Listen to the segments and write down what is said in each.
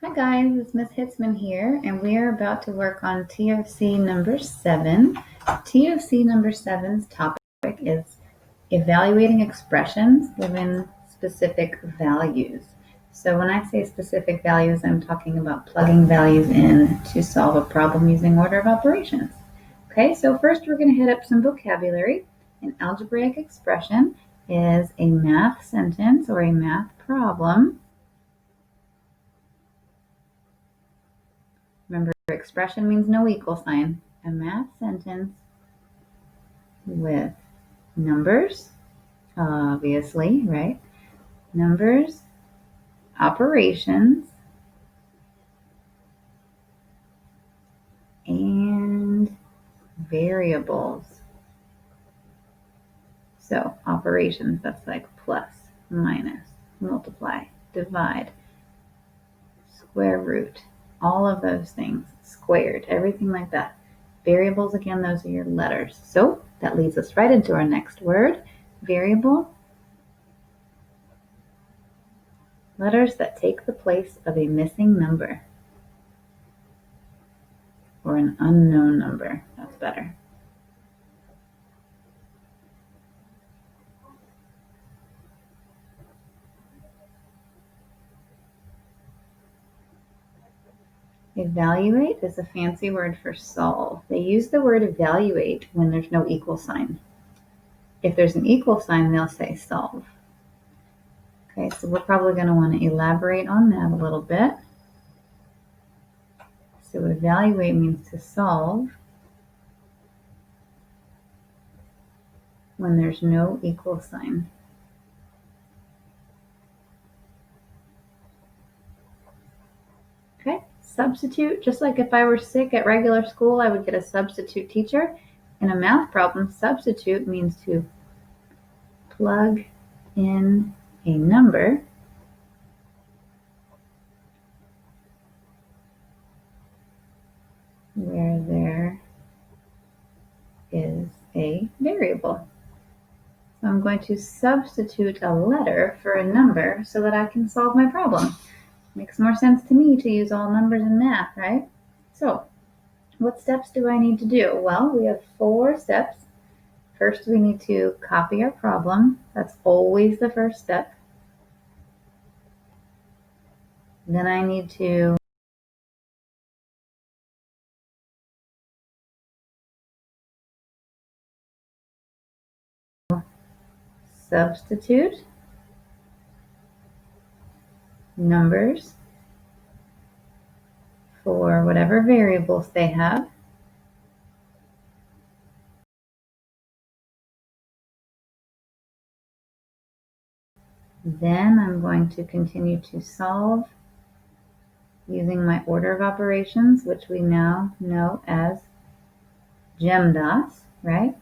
Hi guys, it's Miss Hitzman here, and we are about to work on TOC number 7. TOC number 7's topic is evaluating expressions given specific values. So when I say specific values, I'm talking about plugging values in to solve a problem using order of operations. Okay, so first we're going to hit up some vocabulary. An algebraic expression is a math sentence or a math problem. Remember, expression means no equal sign. A math sentence with numbers, obviously, right? Numbers, operations, and variables. So operations, that's like plus, minus, multiply, divide, square root, all of those things, squared, everything like that. Variables, again, those are your letters. So that leads us right into our next word, variable. Letters that take the place of a missing number or an unknown number. That's better. Evaluate is a fancy word for solve. They use the word evaluate when there's no equal sign. If there's an equal sign, they'll say solve. Okay, so we're probably going to want to elaborate on that a little bit. So evaluate means to solve when there's no equal sign. Okay, substitute, just like if I were sick at regular school, I would get a substitute teacher. In a math problem, substitute means to plug in a number where there is a variable. So I'm going to substitute a letter for a number so that I can solve my problem. Makes more sense to me to use all numbers in math, right? So what steps do I need to do? Well, we have 4 steps. First, we need to copy our problem. That's always the first step. Then I need to substitute numbers for whatever variables they have. Then I'm going to continue to solve using my order of operations, which we now know as GEMDAS, right?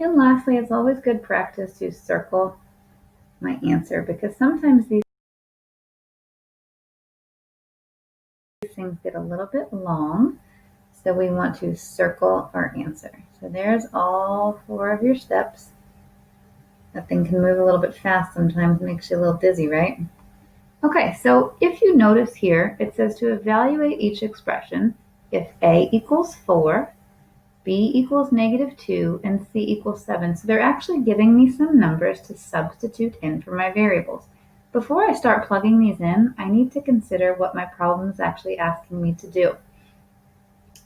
And lastly, it's always good practice to circle my answer because sometimes these things get a little bit long, so we want to circle our answer. So there's all 4 of your steps. That thing can move a little bit fast sometimes, makes you a little dizzy, right? Okay, so if you notice here, it says to evaluate each expression if A equals 4, B equals -2, and C equals 7. So they're actually giving me some numbers to substitute in for my variables. Before I start plugging these in, I need to consider what my problem is actually asking me to do.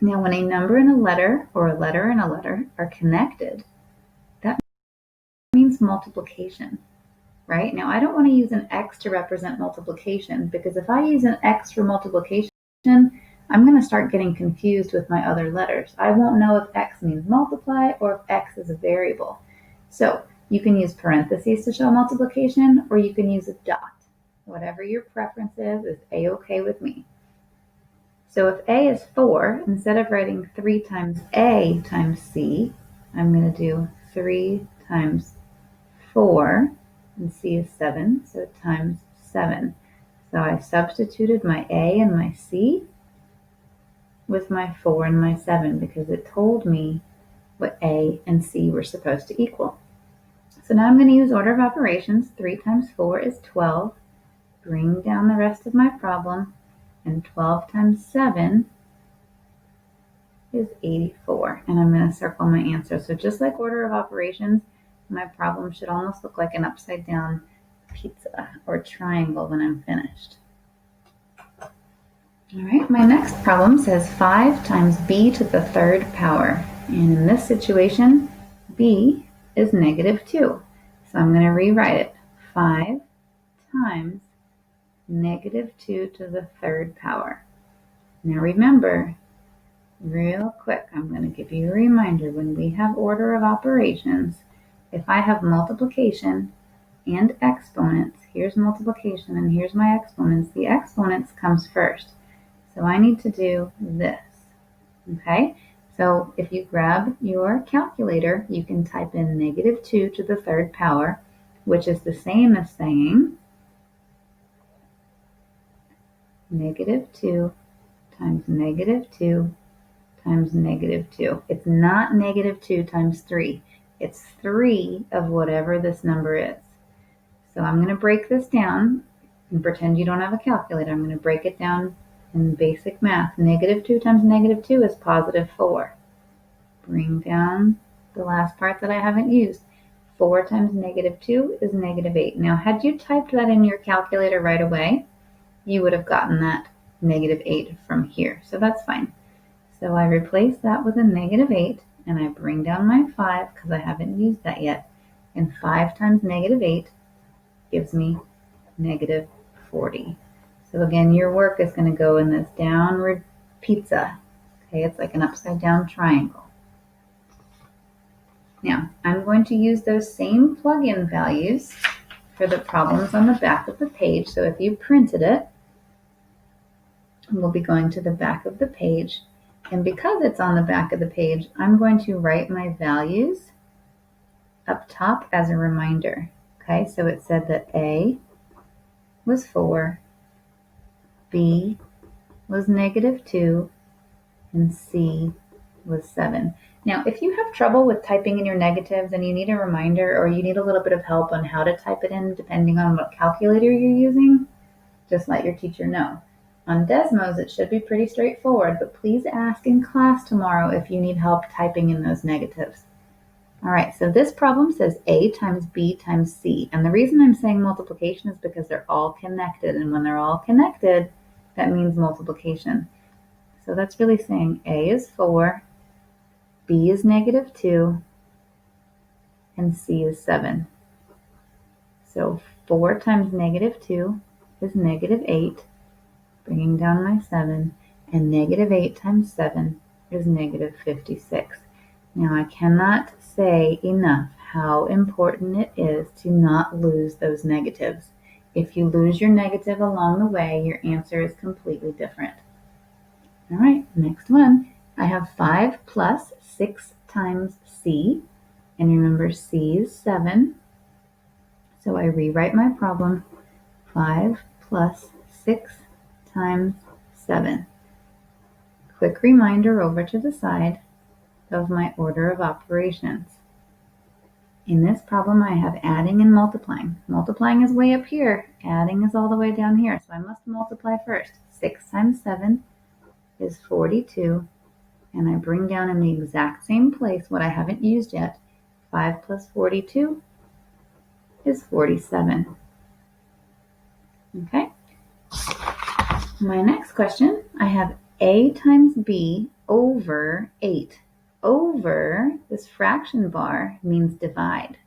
Now, when a number and a letter, or a letter and a letter, are connected, that means multiplication, right? Now, I don't want to use an X to represent multiplication, because if I use an X for multiplication, I'm going to start getting confused with my other letters. I won't know if X means multiply or if X is a variable. So you can use parentheses to show multiplication, or you can use a dot. Whatever your preference is A-okay with me. So if A is 4, instead of writing 3 times A times C, I'm going to do 3 times 4, and C is 7, so times 7. So I substituted my A and my C with my 4 and my 7 because it told me what A and C were supposed to equal. So now I'm going to use order of operations. 3 times 4 is 12. Bring down the rest of my problem. and 12 times 7 is 84. And I'm going to circle my answer. So just like order of operations, my problem should almost look like an upside down pizza or triangle when I'm finished. All right, my next problem says 5 times b to the third power. And in this situation, b is -2. So I'm going to rewrite it. 5 times -2 to the third power. Now remember, real quick, I'm going to give you a reminder. When we have order of operations, if I have multiplication and exponents, here's multiplication and here's my exponents, the exponents comes first. So I need to do this, okay? So if you grab your calculator, you can type in -2 to the third power, which is the same as saying -2 times -2 times -2. It's not -2 times 3. It's 3 of whatever this number is. So I'm going to break this down and pretend you don't have a calculator. I'm going to break it down in basic math. -2 times -2 is +4. Bring down the last part that I haven't used. 4 times -2 is -8. Now, had you typed that in your calculator right away, you would have gotten that -8 from here. So that's fine. So I replace that with a -8, and I bring down my 5 because I haven't used that yet. And 5 times -8 gives me -40. So again, your work is going to go in this downward pizza. Okay, it's like an upside down triangle. Now, I'm going to use those same plug-in values for the problems on the back of the page. So if you printed it, we'll be going to the back of the page. And because it's on the back of the page, I'm going to write my values up top as a reminder. Okay, so it said that A was 4, B was -2, and C was 7. Now, if you have trouble with typing in your negatives and you need a reminder or you need a little bit of help on how to type it in depending on what calculator you're using, just let your teacher know. On Desmos, it should be pretty straightforward, but please ask in class tomorrow if you need help typing in those negatives. All right, so this problem says A times B times C. And the reason I'm saying multiplication is because they're all connected. And when they're all connected, that means multiplication. So that's really saying A is 4, B is -2, and C is 7. So 4 times -2 is -8, bringing down my 7, and -8 times 7 is -56. Now I cannot say enough how important it is to not lose those negatives. If you lose your negative along the way, your answer is completely different. All right, next one. I have 5 plus 6 times C, and remember C is 7. So I rewrite my problem, 5 plus 6 times 7. Quick reminder over to the side of my order of operations. In this problem, I have adding and multiplying. Multiplying is way up here. Adding is all the way down here, so I must multiply first. 6 times 7 is 42, and I bring down in the exact same place what I haven't used yet. 5 plus 42 is 47. Okay. My next question, I have A times B over 8. Over, this fraction bar means divide.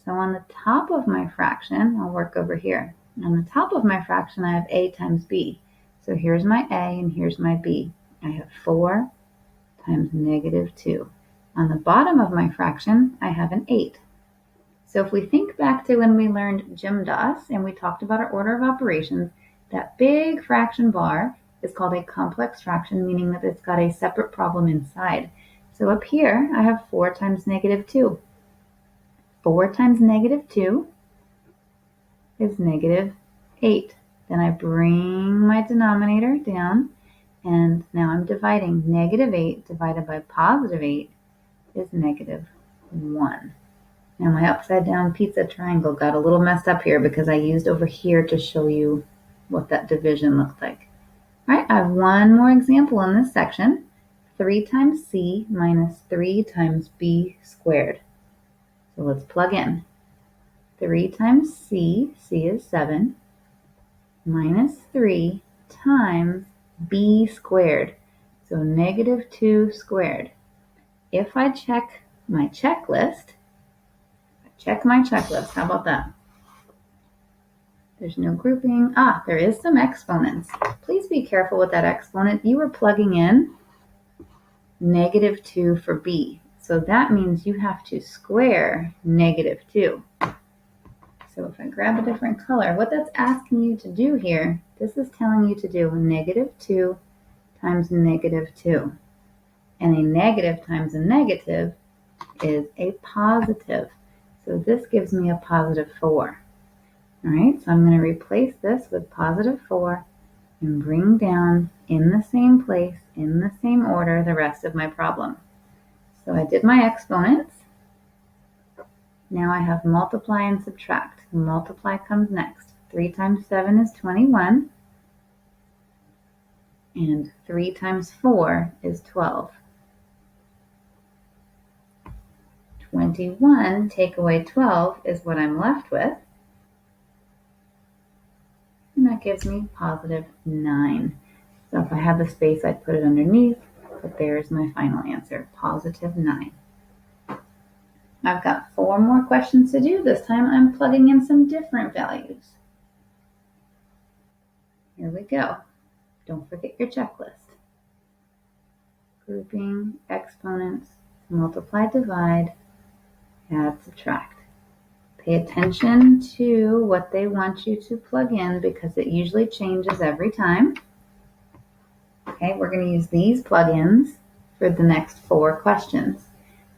So on the top of my fraction, I'll work over here. On the top of my fraction, I have A times B. So here's my A and here's my B. I have 4 times -2. On the bottom of my fraction, I have an 8. So if we think back to when we learned GEMDAS and we talked about our order of operations, that big fraction bar is called a complex fraction, meaning that it's got a separate problem inside. So up here, I have 4 times -2. 4 times -2 is -8. Then I bring my denominator down, and now I'm dividing. -8 divided by +8 is -1. Now my upside down pizza triangle got a little messed up here because I used over here to show you what that division looked like. All right, I have one more example in this section. 3 times c minus 3 times b squared. So let's plug in. 3 times c is 7, minus 3 times b squared. So negative 2 squared. If I check my checklist, how about that? There's no grouping. There is some exponents. Please be careful with that exponent. You are plugging in negative 2 for b. So that means you have to square negative 2. So if I grab a different color, what that's asking you to do here, this is telling you to do negative 2 times negative 2. And a negative times a negative is a positive. So this gives me a positive 4. All right, so I'm going to replace this with positive 4 and bring down in the same place, in the same order, the rest of my problem. So I did my exponents. Now I have multiply and subtract. Multiply comes next. 3 times 7 is 21. And 3 times 4 is 12. 21 take away 12 is what I'm left with. And that gives me positive 9. So if I had the space, I'd put it underneath. But there's my final answer, positive 9. I've got 4 more questions to do. This time I'm plugging in some different values. Here we go. Don't forget your checklist. Grouping, exponents, multiply, divide, add, subtract. Pay attention to what they want you to plug in because it usually changes every time. Okay, we're going to use these plugins for the next 4 questions.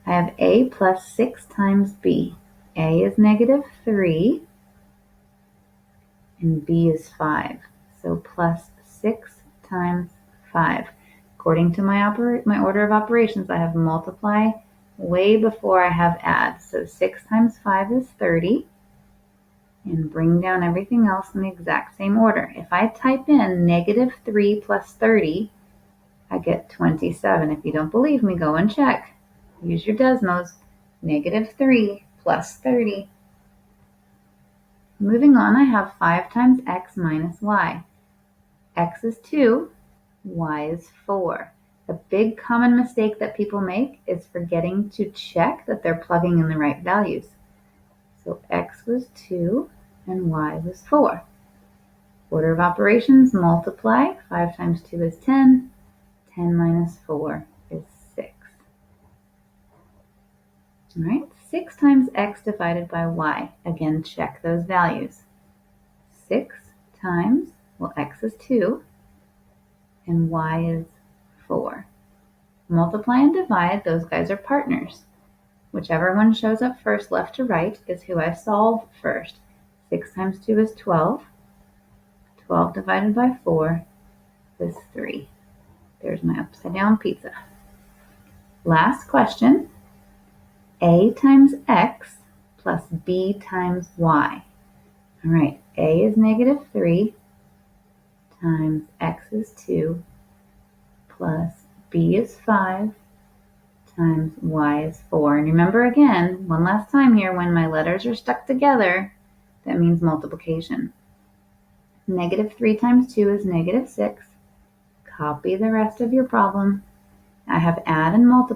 I have a plus 6 times b. A is negative 3 and b is 5. So plus 6 times 5. According to my order of operations, I have multiply way before I have add. So 6 times 5 is 30. And bring down everything else in the exact same order. If I type in negative 3 plus 30, I get 27. If you don't believe me, go and check. Use your Desmos. Negative 3 plus 30. Moving on, I have 5 times x minus y. X is 2, y is 4. A big common mistake that people make is forgetting to check that they're plugging in the right values. So x was 2 and y was 4. Order of operations, multiply. 5 times 2 is 10. 10 minus 4 is 6. All right, 6 times x divided by y. Again, check those values. 6 times, well, x is 2 and y is 4. Multiply and divide, those guys are partners. Whichever one shows up first, left to right, is who I solve first. 6 times 2 is 12. 12 divided by 4 is 3. There's my upside down pizza. Last question. A times x plus b times y. All right, a is negative 3 times x is 2 plus b is 5 times y is 4. And remember again, one last time here, when my letters are stuck together, that means multiplication. Negative 3 times 2 is negative 6. Copy the rest of your problem. I have add and multiply.